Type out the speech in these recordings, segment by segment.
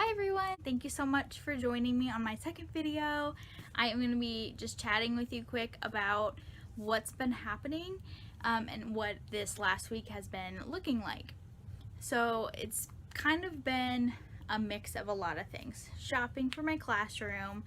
Hi everyone! Thank you so much for joining me on my second video. I am going to be just chatting with you quick about what's been happening and what this last week has been looking like. So it's kind of been a mix of a lot of things. Shopping for my classroom,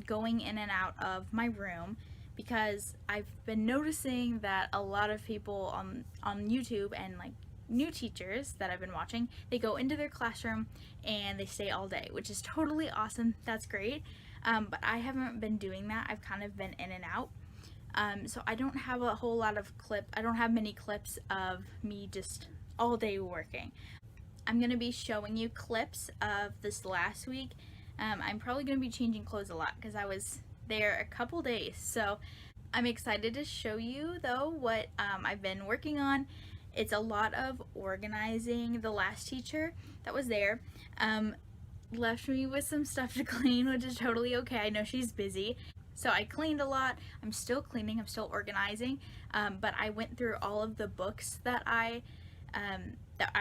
going in and out of my room, because I've been noticing that a lot of people on YouTube and like new teachers that I've been watching, they go into their classroom and they stay all day, which is totally awesome. That's great. But I haven't been doing that. I've kind of been in and out. So I don't have a whole lot of I don't have many clips of me just all day working. I'm going to be showing you clips of this last week. I'm probably going to be changing clothes a lot because I was there a couple days. So I'm excited to show you though what I've been working on. It's a lot of organizing. The last teacher that was there left me with some stuff to clean, which is totally okay. I know she's busy. So I cleaned a lot. I'm still cleaning, I'm still organizing, but I went through all of the books that I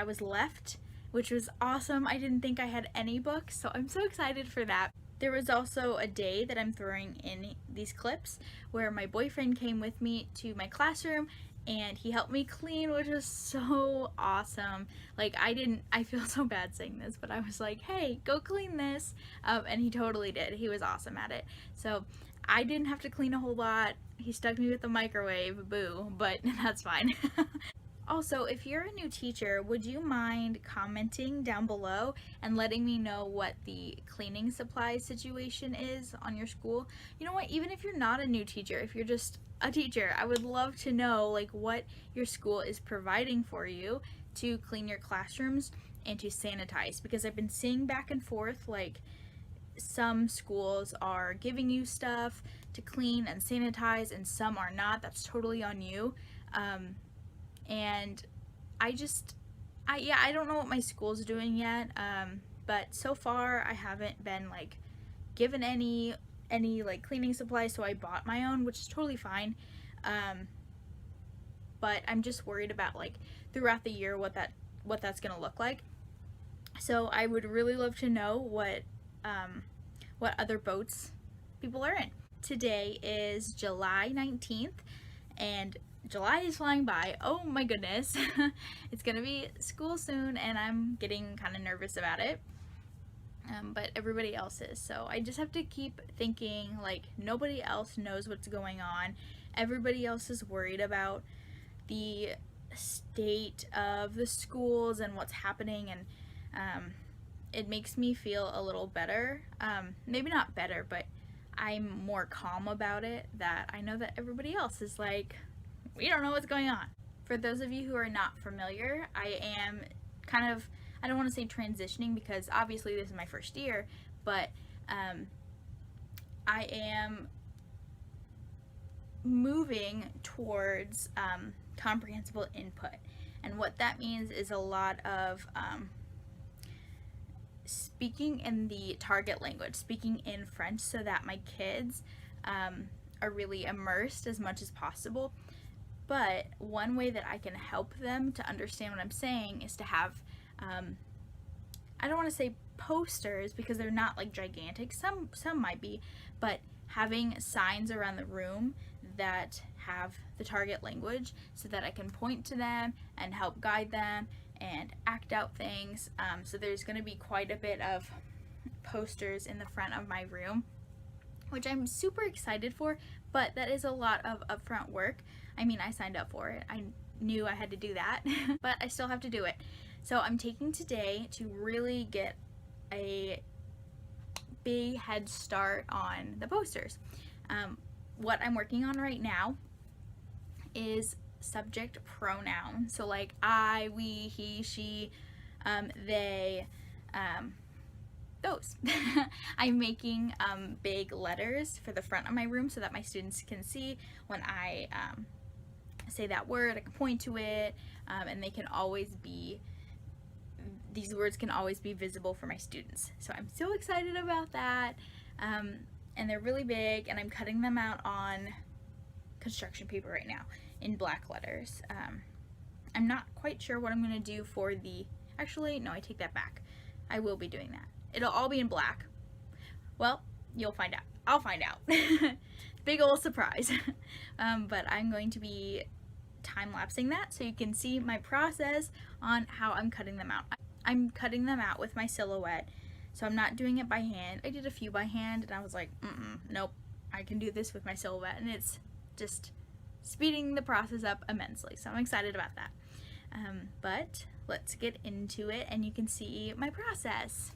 was left, which was awesome. I didn't think I had any books, so I'm so excited for that. There was also a day that I'm throwing in these clips where my boyfriend came with me to my classroom and he helped me clean, which was so awesome. Like I feel so bad saying this, but I was like, hey, go clean this. And he totally did. He was awesome at it. So I didn't have to clean a whole lot. He stuck me with the microwave, boo, but that's fine. Also, if you're a new teacher, would you mind commenting down below and letting me know what the cleaning supplies situation is on your school? You know what, even if you're not a new teacher, if you're just a teacher, I would love to know like what your school is providing for you to clean your classrooms and to sanitize, because I've been seeing back and forth like some schools are giving you stuff to clean and sanitize and some are not. That's totally on you. And I don't know what my school's doing yet, but so far I haven't been like given any like cleaning supplies, so I bought my own, which is totally fine. But I'm just worried about like throughout the year what that's gonna look like. So I would really love to know what other boats people are in. Today is July 19th and July is flying by. Oh my goodness. It's gonna be school soon and I'm getting kind of nervous about it. But everybody else is. So I just have to keep thinking like nobody else knows what's going on. Everybody else is worried about the state of the schools and what's happening, and it makes me feel a little better. Maybe not better, but I'm more calm about it, that I know that everybody else is like, we don't know what's going on. For those of you who are not familiar, I am kind of, I don't want to say transitioning because obviously this is my first year, but I am moving towards comprehensible input. And what that means is a lot of speaking in the target language, speaking in French, so that my kids are really immersed as much as possible. But one way that I can help them to understand what I'm saying is to have, I don't want to say posters because they're not like gigantic, some might be, but having signs around the room that have the target language so that I can point to them and help guide them and act out things. So there's going to be quite a bit of posters in the front of my room, which I'm super excited for, but that is a lot of upfront work. I mean, I signed up for it. I knew I had to do that, but I still have to do it. So I'm taking today to really get a big head start on the posters. What I'm working on right now is subject pronoun. So like I, we, he, she, they, those. I'm making big letters for the front of my room so that my students can see when I say that word. I can point to it, and they can always be, these words can always be visible for my students. So I'm so excited about that. And they're really big, and I'm cutting them out on construction paper right now in black letters. I'm not quite sure what I'm gonna do for the, actually, no, I take that back. I will be doing that. It'll all be in black. Well, you'll find out. I'll find out. Big old surprise. But I'm going to be time-lapsing that so you can see my process on how I'm cutting them out. I'm cutting them out with my silhouette, so I'm not doing it by hand. I did a few by hand and I was like, nope, I can do this with my silhouette, and it's just speeding the process up immensely. So I'm excited about that. But let's get into it and you can see my process.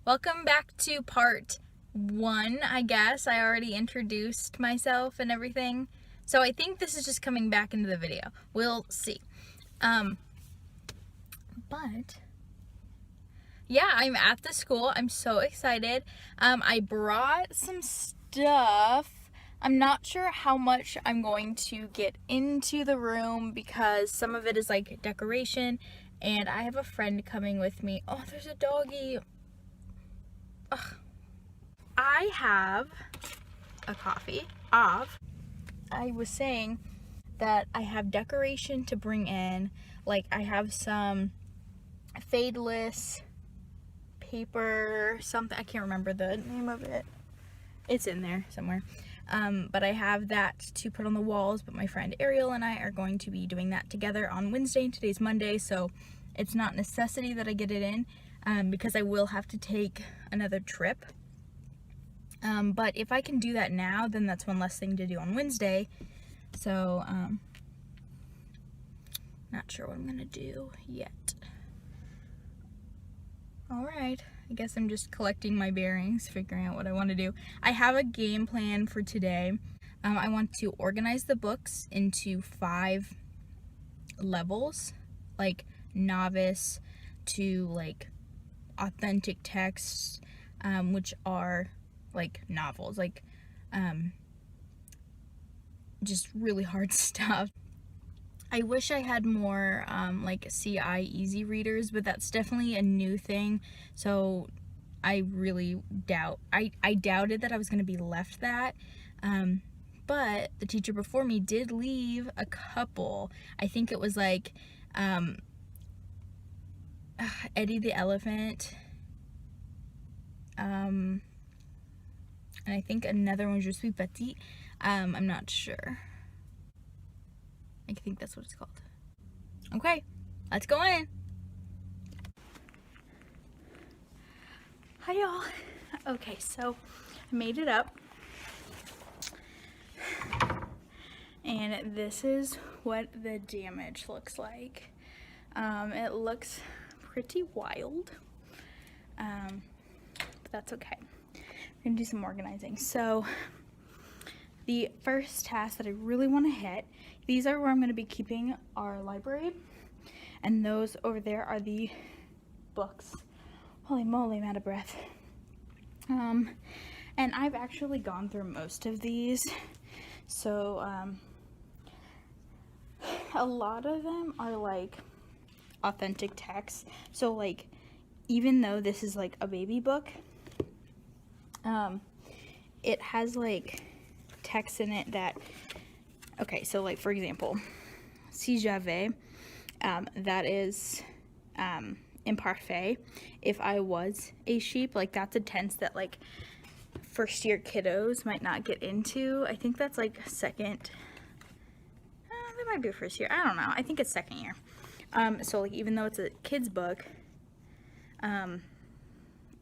Welcome back to part 1, I guess. I already introduced myself and everything. So I think this is just coming back into the video. We'll see. But yeah, I'm at the school. I'm so excited. I brought some stuff. I'm not sure how much I'm going to get into the room because some of it is like decoration, and I have a friend coming with me. Oh, there's a doggy. Ugh. I have a coffee off. I was saying that I have decoration to bring in. Like, I have some fadeless paper, something. I can't remember the name of it. It's in there somewhere. but I have that to put on the walls, but my friend Ariel and I are going to be doing that together on Wednesday, and today's Monday, so it's not necessity that I get it in, because I will have to take another trip. But if I can do that now, then that's one less thing to do on Wednesday. So, not sure what I'm gonna do yet. Alright, I guess I'm just collecting my bearings, figuring out what I want to do. I have a game plan for today. I want to organize the books into 5 levels, like novice to like authentic texts, which are like novels, like just really hard stuff. I wish I had more like CI easy readers, but that's definitely a new thing, so I really doubt, I doubted that I was going to be left that, but the teacher before me did leave a couple. I think it was like Eddie the Elephant, and I think another one was Je suis petite. I'm not sure. I think that's what it's called. Okay, let's go in. Hi y'all. Okay, so I made it up. And this is what the damage looks like. It looks pretty wild, but that's okay. I'm gonna do some organizing. So the first task that I really want to hit, these are where I'm going to be keeping our library, and those over there are the books. Holy moly, I'm out of breath. And I've actually gone through most of these, so a lot of them are like authentic texts. So like, even though this is like a baby book, it has like text in it that, okay, so like for example, si j'avais, that is imparfait, if I was a sheep, like that's a tense that like first year kiddos might not get into. I think that's like second, that might be a first year, I don't know, I think it's second year. So like even though it's a kid's book,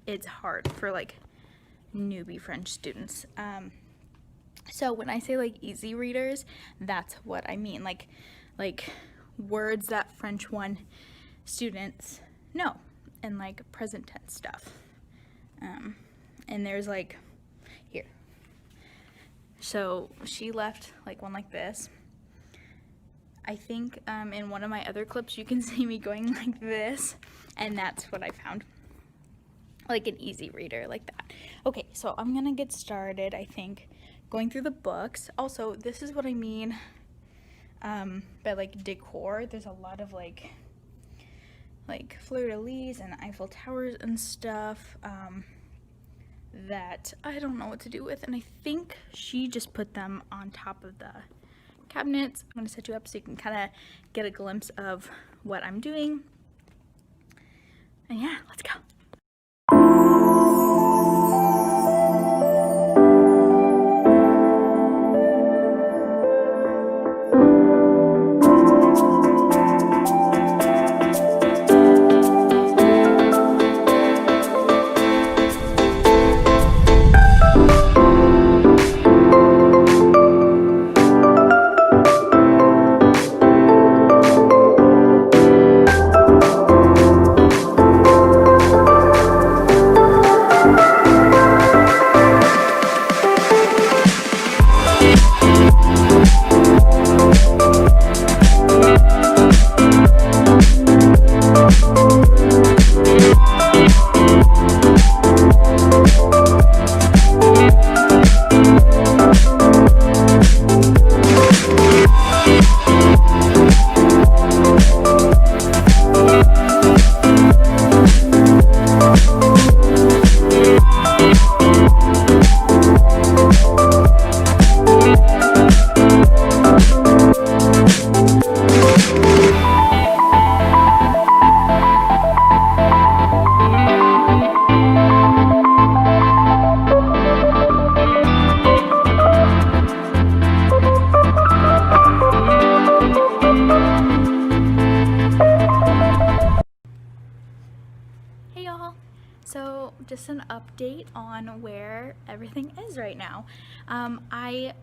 it's hard for like newbie French students. So when I say like easy readers, that's what I mean, like words that French 1 students know, and like present tense stuff. And there's like, here, so she left like one like this. I think in one of my other clips you can see me going like this, and that's what I found, like an easy reader like that. Okay, so I'm gonna get started, I think, going through the books. Also, this is what I mean by like decor. There's a lot of like fleur-de-lis and Eiffel Towers and stuff that I don't know what to do with, and I think she just put them on top of the cabinets. I'm going to set you up so you can kind of get a glimpse of what I'm doing. And yeah, let's go. just an update on where everything is right now. I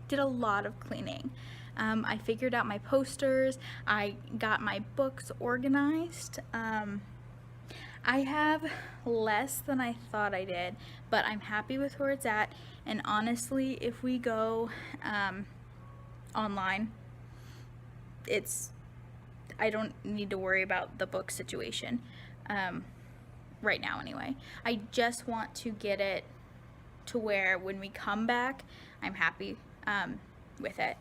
did a lot of cleaning. I figured out my posters. I got my books organized. I have less than I thought I did, but I'm happy with where it's at. And honestly, if we go online, I don't need to worry about the book situation right now anyway. I just want to get it to where when we come back, I'm happy with it.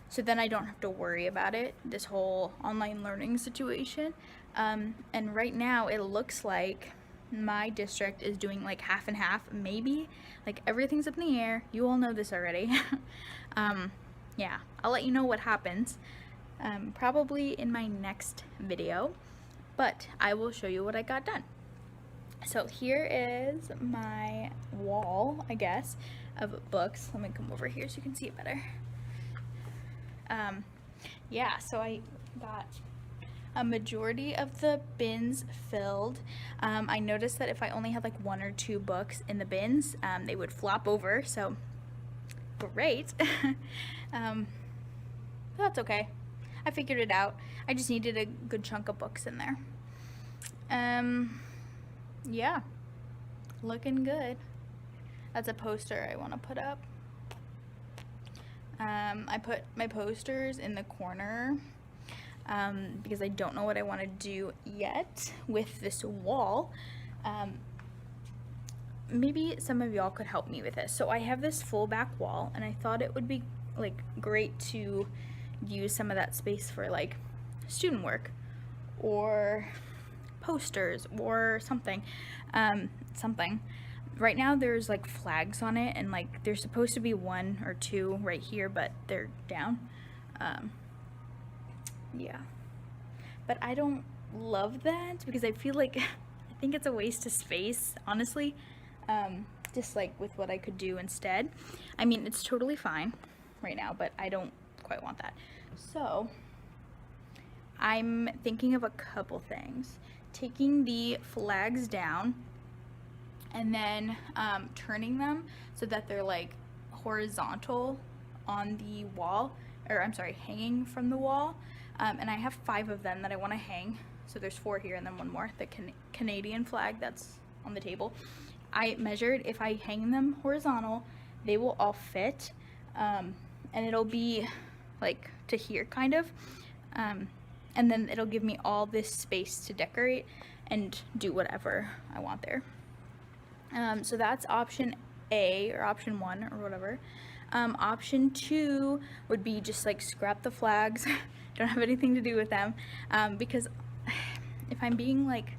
So then I don't have to worry about it, this whole online learning situation. And right now it looks like my district is doing like half and half, maybe. Like everything's up in the air. You all know this already. Yeah, I'll let you know what happens probably in my next video, but I will show you what I got done. So here is my wall, I guess, of books. Let me come over here so you can see it better. Yeah, so I got a majority of the bins filled. I noticed that if I only had like 1 or 2 books in the bins, they would flop over, so great. That's okay. I figured it out. I just needed a good chunk of books in there. Yeah, looking good. That's a poster I want to put up. I put my posters in the corner because I don't know what I want to do yet with this wall. Maybe some of y'all could help me with this. So I have this full back wall, and I thought it would be like great to use some of that space for like student work or posters or something. Right now there's like flags on it, and like there's supposed to be 1 or 2 right here, but they're down. Yeah, but I don't love that because I feel like I think it's a waste of space, honestly. Just like with what I could do instead. I mean, it's totally fine right now, but I don't quite want that. So I'm thinking of a couple things. Taking the flags down and then turning them so that they're like horizontal on the wall, or I'm sorry, hanging from the wall. And I have 5 of them that I want to hang. So there's 4 here and then 1 more, the Canadian flag that's on the table. I measured, if I hang them horizontal, they will all fit, and it'll be like to here kind of, and then it'll give me all this space to decorate and do whatever I want there. So that's option A, or option 1, or whatever. Option 2 would be just like scrap the flags, don't have anything to do with them, because if I'm being like,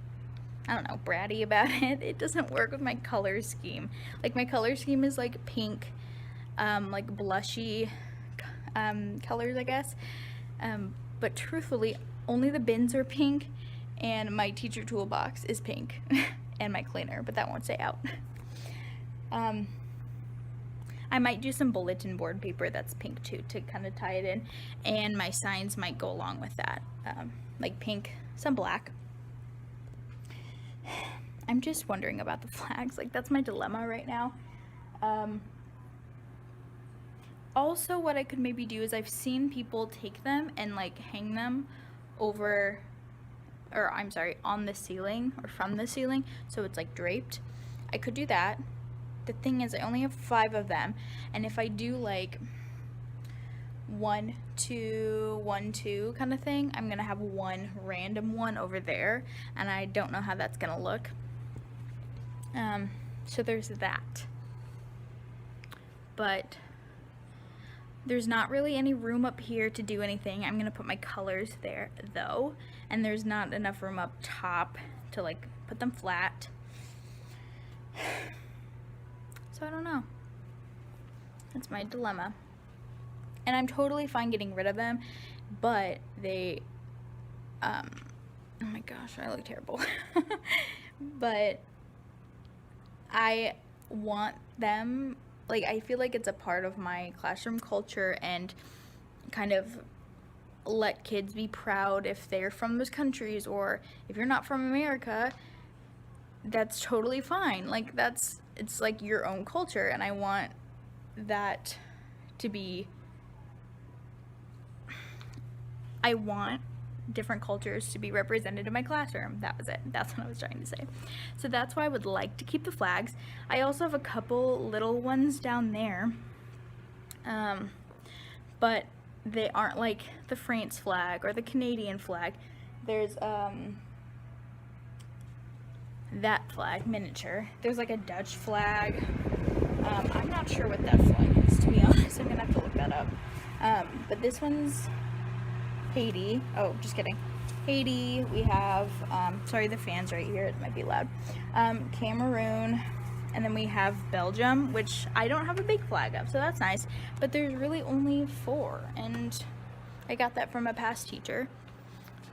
I don't know, bratty about it, it doesn't work with my color scheme. Like my color scheme is like pink, like blushy colors, I guess. But truthfully, only the bins are pink, and my teacher toolbox is pink, and my cleaner, but that won't stay out. I might do some bulletin board paper that's pink too to kind of tie it in, and my signs might go along with that, like pink, some black. I'm just wondering about the flags, like that's my dilemma right now. Also, what I could maybe do is I've seen people take them and like hang them over, or I'm sorry, on the ceiling or from the ceiling, so it's like draped. I could do that. The thing is, I only have 5 of them, and if I do like 1, 2, 1, 2 kind of thing, I'm gonna have 1 random one over there, and I don't know how that's gonna look. So there's that. But there's not really any room up here to do anything. I'm gonna put my colors there though, and there's not enough room up top to like put them flat. So I don't know. That's my dilemma. And I'm totally fine getting rid of them, but they, oh my gosh, I look terrible. But I want them, like, I feel like it's a part of my classroom culture, and kind of let kids be proud if they're from those countries, or if you're not from America, that's totally fine. Like, it's like your own culture, and I want that to be, I want different cultures to be represented in my classroom. That was it. That's what I was trying to say. So that's why I would like to keep the flags. I also have a couple little ones down there, but they aren't like the France flag or the Canadian flag. There's that flag, miniature. There's like a Dutch flag. I'm not sure what that flag is, to be honest. I'm gonna have to look that up. But this one's Haiti. Oh, just kidding. Haiti. We have, sorry, the fan's right here. It might be loud. Cameroon. And then we have Belgium, which I don't have a big flag of, so that's nice. But there's really only 4, and I got that from a past teacher.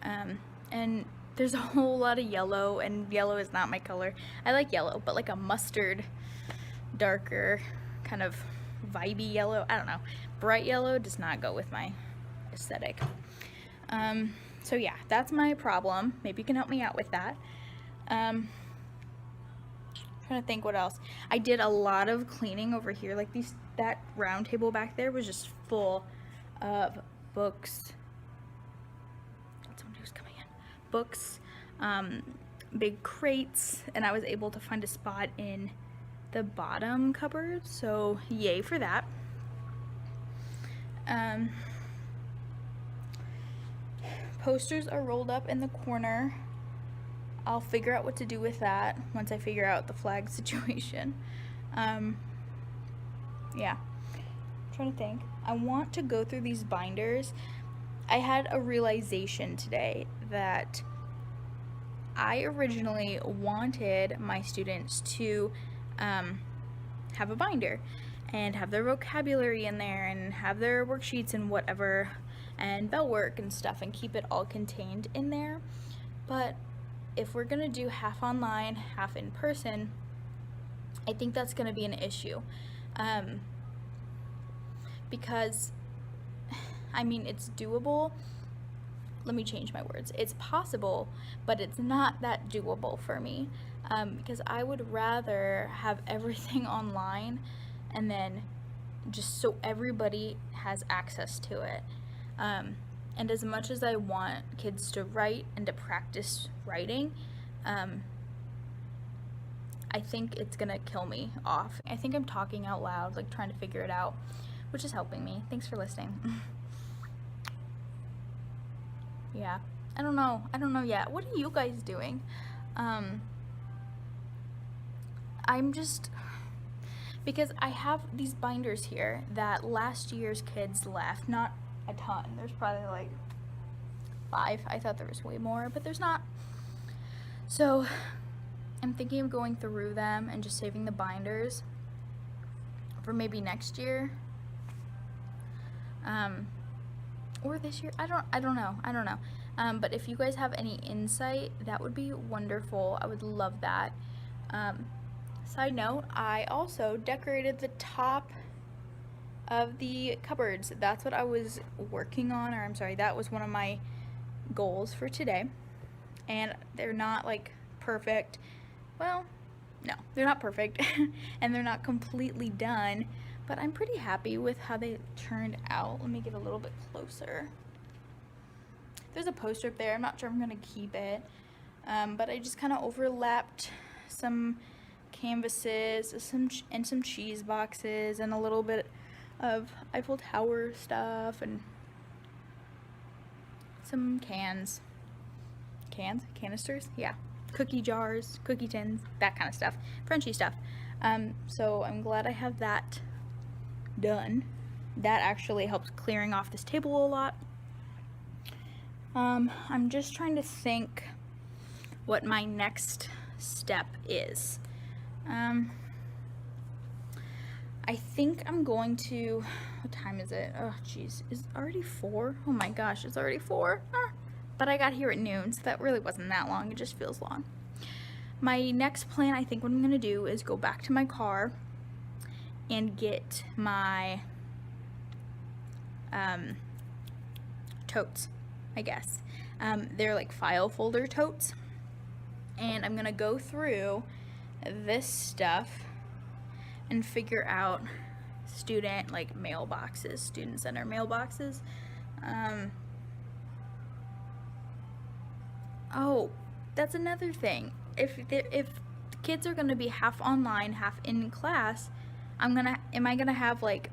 And there's a whole lot of yellow, and yellow is not my color. I like yellow, but like a mustard, darker, kind of vibey yellow. I don't know. Bright yellow does not go with my aesthetic. So yeah, that's my problem. Maybe you can help me out with that. Trying to think what else. I did a lot of cleaning over here. Like that round table back there was just full of books. Someone who's coming in. Books, big crates, and I was able to find a spot in the bottom cupboard. So yay for that. Posters are rolled up in the corner. I'll figure out what to do with that once I figure out the flag situation. Yeah, I'm trying to think. I want to go through these binders. I had a realization today that I originally wanted my students to have a binder and have their vocabulary in there and have their worksheets and whatever, and bell work and stuff, and keep it all contained in there. But if we're gonna do half online, half in person, I think that's gonna be an issue. Because, I mean, it's doable. Let me change my words. It's possible, but it's not that doable for me. Because I would rather have everything online and then just so everybody has access to it. And as much as I want kids to write and to practice writing, I think it's gonna kill me off. I think I'm talking out loud, like trying to figure it out, which is helping me. Thanks for listening. Yeah, I don't know yet. What are you guys doing? I'm just, because I have these binders here that last year's kids left, not a ton. There's probably like 5. I thought there was way more, but there's not. So I'm thinking of going through them and just saving the binders for maybe next year, or this year. I don't know. But if you guys have any insight, that would be wonderful. I would love that. Side note, I also decorated the top of the cupboards. That's what I was working on, or I'm sorry, that was one of my goals for today. And they're not like perfect. Well, no, they're not perfect and they're not completely done, but I'm pretty happy with how they turned out. Let me get a little bit closer. There's a poster up there. I'm not sure if I'm gonna keep it, but I just kind of overlapped some canvases, and some cheese boxes, and a little bit of Eiffel Tower stuff, and some canisters, yeah, cookie jars, cookie tins, that kind of stuff, Frenchy stuff. So I'm glad I have that done. That actually helps clearing off this table a lot. I'm just trying to think what my next step is. I think I'm going to, what time is it? Oh geez, is it already 4? Oh my gosh, it's already 4. But I got here at noon, so that really wasn't that long. It just feels long. My next plan, I think what I'm gonna do is go back to my car and get my totes, I guess. They're like file folder totes. and I'm gonna go through this stuff and figure out student like mailboxes, student center mailboxes. Oh, that's another thing. If kids are gonna be half online, half in class, am I gonna have like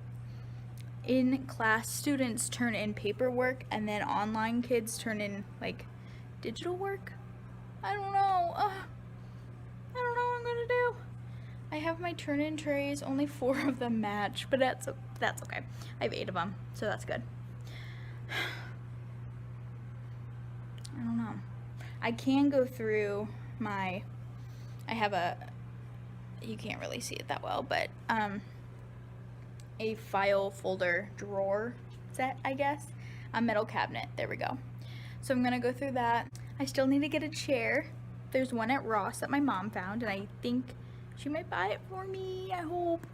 in class students turn in paperwork and then online kids turn in like digital work? I don't know. I don't know what I'm gonna do. I have my turn-in trays. Only 4 of them match, but that's okay. I have 8 of them, so that's good. I don't know. I can go through my, I have a, you can't really see it that well, but a file folder drawer set, I guess. A metal cabinet, there we go. So I'm gonna go through that. I still need to get a chair. There's one at Ross that my mom found, and I think she might buy it for me, I hope.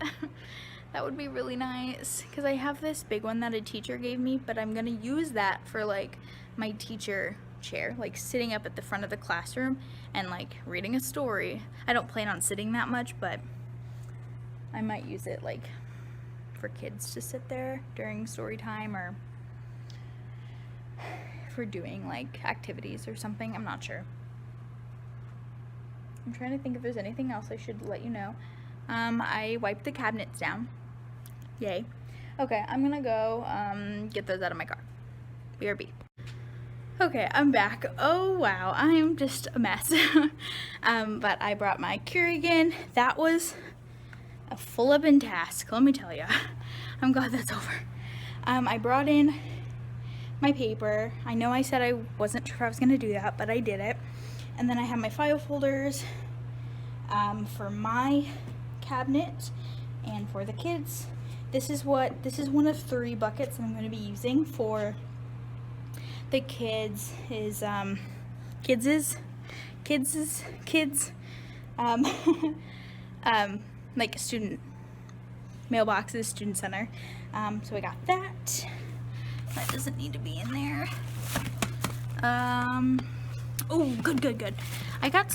That would be really nice, because I have this big one that a teacher gave me, but I'm gonna use that for like my teacher chair, like sitting up at the front of the classroom and like reading a story. I don't plan on sitting that much, but I might use it like for kids to sit there during story time, or for doing like activities or something. I'm not sure. I'm trying to think if there's anything else I should let you know. I wiped the cabinets down. Yay. Okay, I'm gonna go get those out of my car. BRB. Okay, I'm back. Oh wow, I'm just a mess. But I brought my Keurig. That was a full-up-in task, let me tell you. I'm glad that's over. I brought in my paper. I know I said I wasn't sure if I was gonna do that, but I did it. And then I have my file folders for my cabinet and for the kids. This is one of 3 buckets that I'm going to be using for the kids. Like student mailboxes, student center. So I got that. That doesn't need to be in there. Oh, good. I got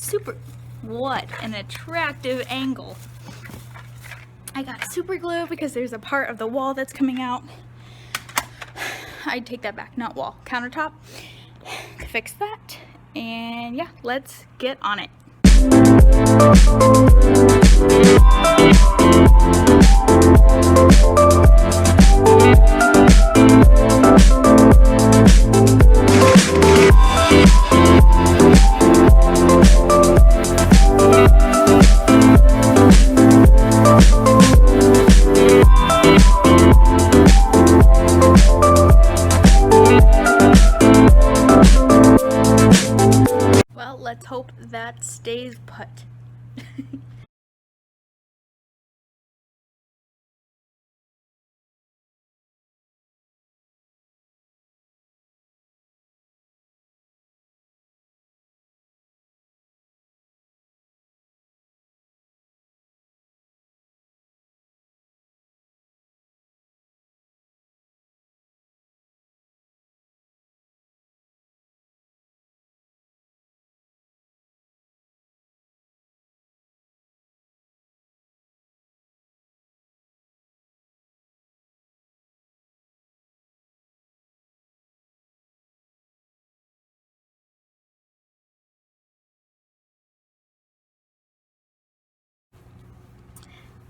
what an attractive angle. I got super glue because there's a part of the wall that's coming out. I'd take that back, not wall, countertop. Fix that, and yeah, let's get on it. Well, let's hope that stays put.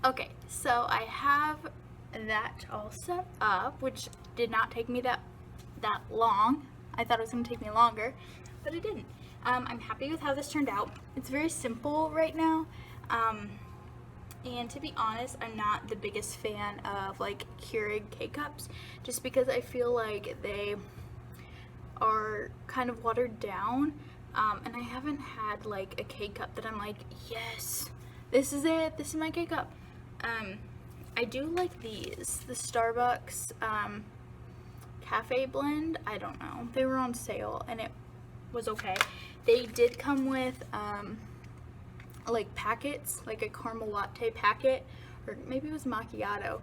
Okay, so I have that all set up, which did not take me that long. I thought it was going to take me longer, but it didn't. I'm happy with how this turned out. It's very simple right now, and to be honest, I'm not the biggest fan of like Keurig K-Cups, just because I feel like they are kind of watered down, and I haven't had like a K-Cup that I'm like, yes, this is it, this is my K-Cup. I do like these, the Starbucks cafe blend. I don't know, they were on sale and it was okay. They did come with like packets, like a caramel latte packet, or maybe it was macchiato.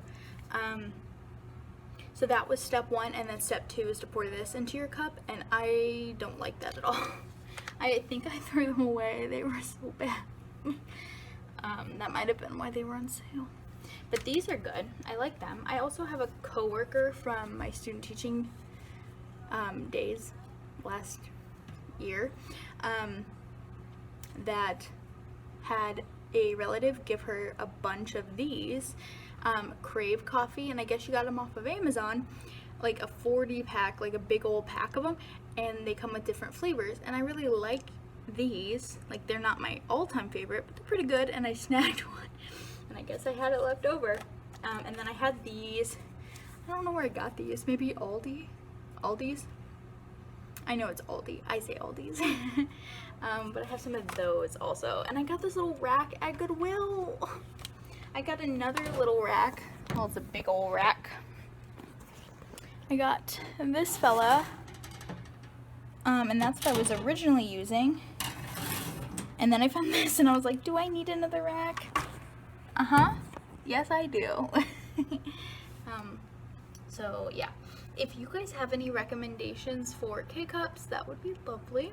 So that was step 1, and then step 2 is to pour this into your cup, and I don't like that at all. I think I threw them away. They were so bad. That might have been why they were on sale. But these are good. I like them. I also have a coworker from my student teaching days last year that had a relative give her a bunch of these Crave coffee, and I guess she got them off of Amazon, like a 40 pack, like a big old pack of them, and they come with different flavors, and I really like these. Like, they're not my all-time favorite, but they're pretty good, and I snagged one, and I guess I had it left over. And then I had these. I don't know where I got these. Maybe Aldi's. I know it's Aldi. I say Aldi's. But I have some of those also. And I got this little rack at Goodwill. I got another little rack. Well, it's a big old rack. I got this fella. And that's what I was originally using. And then I found this and I was like, do I need another rack? Uh-huh. Yes, I do. So yeah. If you guys have any recommendations for K-cups, that would be lovely.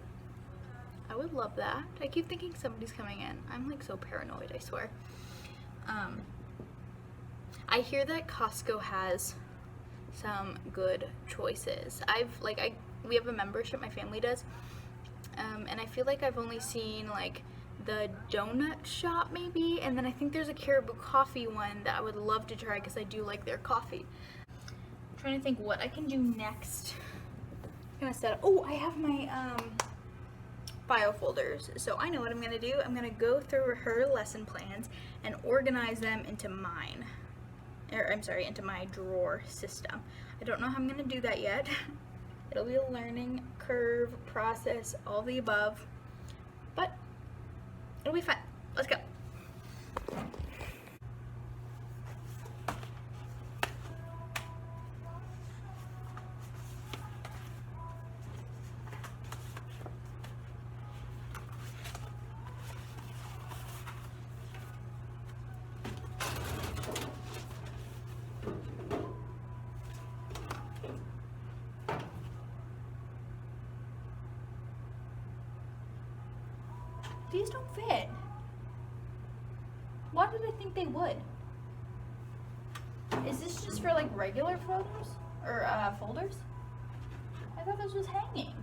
I would love that. I keep thinking somebody's coming in. I'm like so paranoid, I swear. I hear that Costco has some good choices. We have a membership, my family does, and I feel like I've only seen like the donut shop maybe, and then I think there's a Caribou coffee one that I would love to try because I do like their coffee. I'm trying to think what I can do next. I'm gonna set up. Oh, I have my file folders, so I know what I'm gonna do. I'm gonna go through her lesson plans and organize them into mine. Into my drawer system. I don't know how I'm gonna do that yet. It'll be a learning curve process, all the above, but it'll be fun. Let's go. These don't fit. Why did I think they would? Is this just for like regular photos or folders? I thought this was hanging.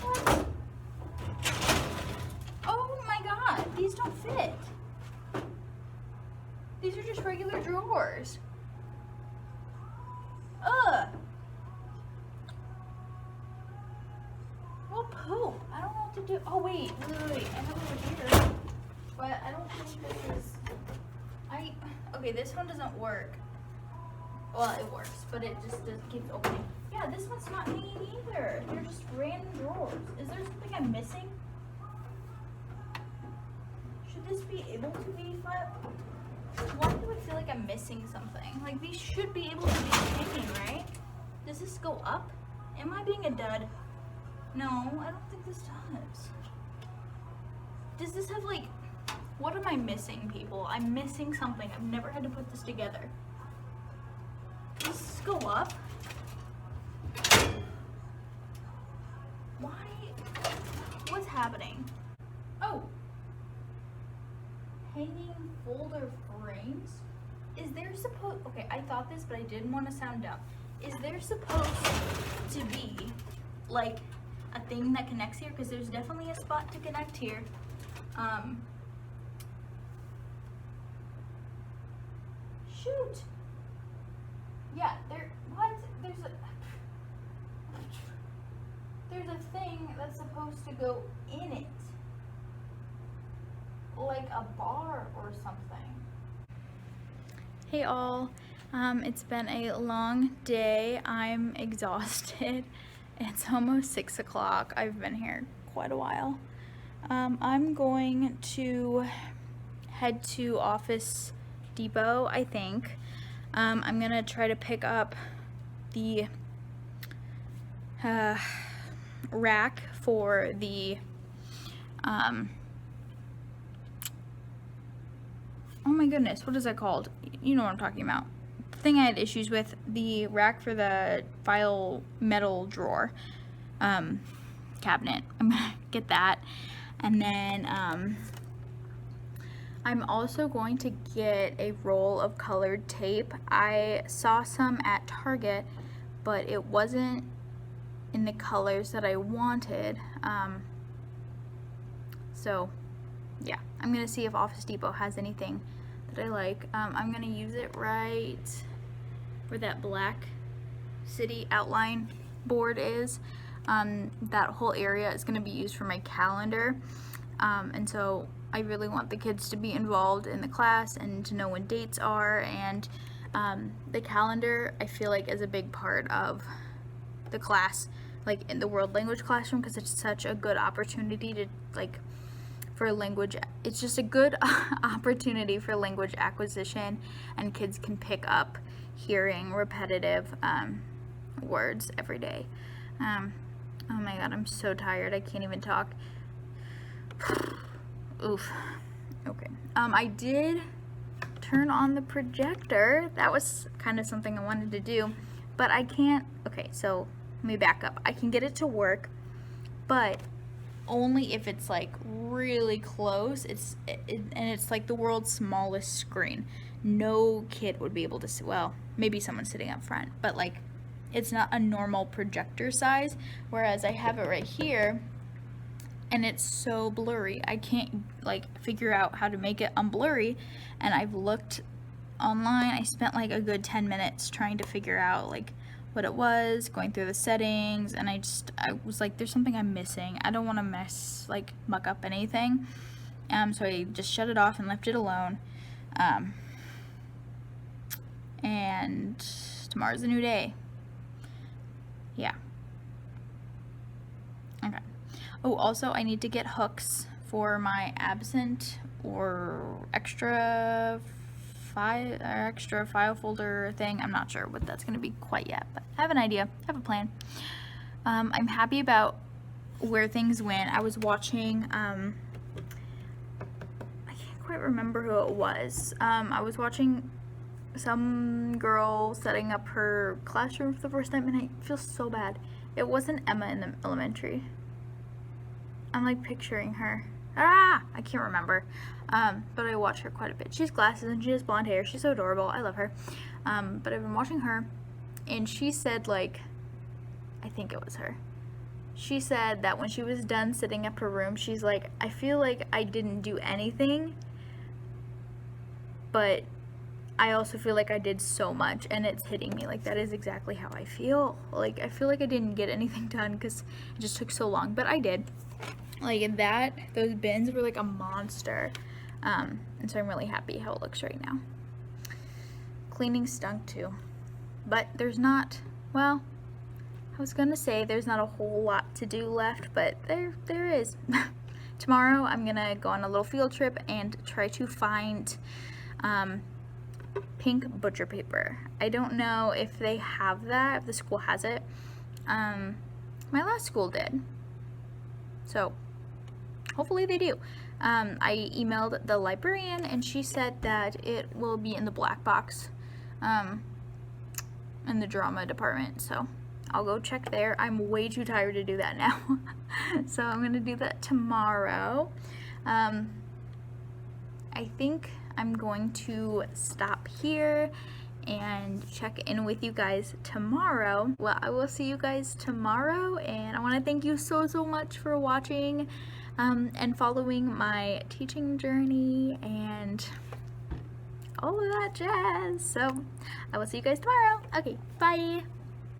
What? Oh my god, these don't fit. These are just regular drawers. Ugh. Well, poop. I don't know what to do. Oh, wait. I have it over here. But I don't think this is... Okay, this one doesn't work. Well, it works, but it just keeps opening. Yeah, this one's not hanging either. They're just random drawers. Is there something I'm missing? Should this be able to be filed? Why do I feel like I'm missing something? Like, these should be able to be hanging, right? Does this go up? Am I being a dud? No, I don't think this does. Does this have like, what am I missing, people? I'm missing something. I've never had to put this together. Does this go up? Why? What's happening? Oh. Hanging folder frames? Is there supposed, okay, I thought this, but I didn't want to sound dumb. Is there supposed to be like a thing that connects here? Because there's definitely a spot to connect here. Shoot. Yeah, there's a thing that's supposed to go in it. Like a bar or something. Hey all, it's been a long day. I'm exhausted. It's almost 6 o'clock. I've been here quite a while. I'm going to head to Office Depot, I think. I'm gonna try to pick up the rack for the oh my goodness, what is that called? You know what I'm talking about. The thing I had issues with, the rack for the file metal drawer. cabinet. I'm gonna get that. And then I'm also going to get a roll of colored tape. I saw some at Target, but it wasn't in the colors that I wanted. So yeah, I'm gonna see if Office Depot has anything that I like. I'm gonna use it right where that black city outline board is. That whole area is gonna be used for my calendar. And so I really want the kids to be involved in the class and to know when dates are, and the calendar I feel like is a big part of the class, like in the world language classroom, because it's such a good opportunity to like for language. It's just a good opportunity for language acquisition, and kids can pick up hearing repetitive words every day. Oh my god, I'm so tired, I can't even talk. Oof. Okay. I did turn on the projector. That was kind of something I wanted to do, but I can't. Okay, so let me back up. I can get it to work, but only if it's like really close. And it's like the world's smallest screen. No kid would be able to see. Well, maybe someone sitting up front, but like it's not a normal projector size. Whereas I have it right here, and it's so blurry. I can't like figure out how to make it unblurry, and I've looked online. I spent like a good 10 minutes trying to figure out like what it was, going through the settings, and I was like, there's something I'm missing. I don't want to muck up anything. So I just shut it off and left it alone. And tomorrow's a new day. Yeah. Okay. Oh, also I need to get hooks for my absent or extra file folder thing. I'm not sure what that's going to be quite yet, but I have an idea. I have a plan. I'm happy about where things went. I was watching, I can't quite remember who it was. I was watching some girl setting up her classroom for the first time, and I feel so bad. It wasn't Emma in the elementary. I'm like picturing her. I can't remember. But I watch her quite a bit. She has glasses and she has blonde hair. She's so adorable. I love her. But I've been watching her, and she said, like, I think it was her. She said that when she was done setting up her room, she's like, I feel like I didn't do anything, but I also feel like I did so much, and it's hitting me. Like, that is exactly how I feel. Like, I feel like I didn't get anything done because it just took so long, but I did. Like, those bins were like a monster. And so I'm really happy how it looks right now. Cleaning stunk too, but there's not, well, I was gonna say there's not a whole lot to do left, but there is. Tomorrow I'm gonna go on a little field trip and try to find pink butcher paper. I don't know if they have that, if the school has it. My last school did, so hopefully they do. I emailed the librarian, and she said that it will be in the black box in the drama department, so I'll go check there. I'm way too tired to do that now. So I'm gonna do that tomorrow. I think I'm going to stop here and check in with you guys tomorrow. Well, I will see you guys tomorrow, and I want to thank you so much for watching and following my teaching journey and all of that jazz. So I will see you guys tomorrow. Okay, bye.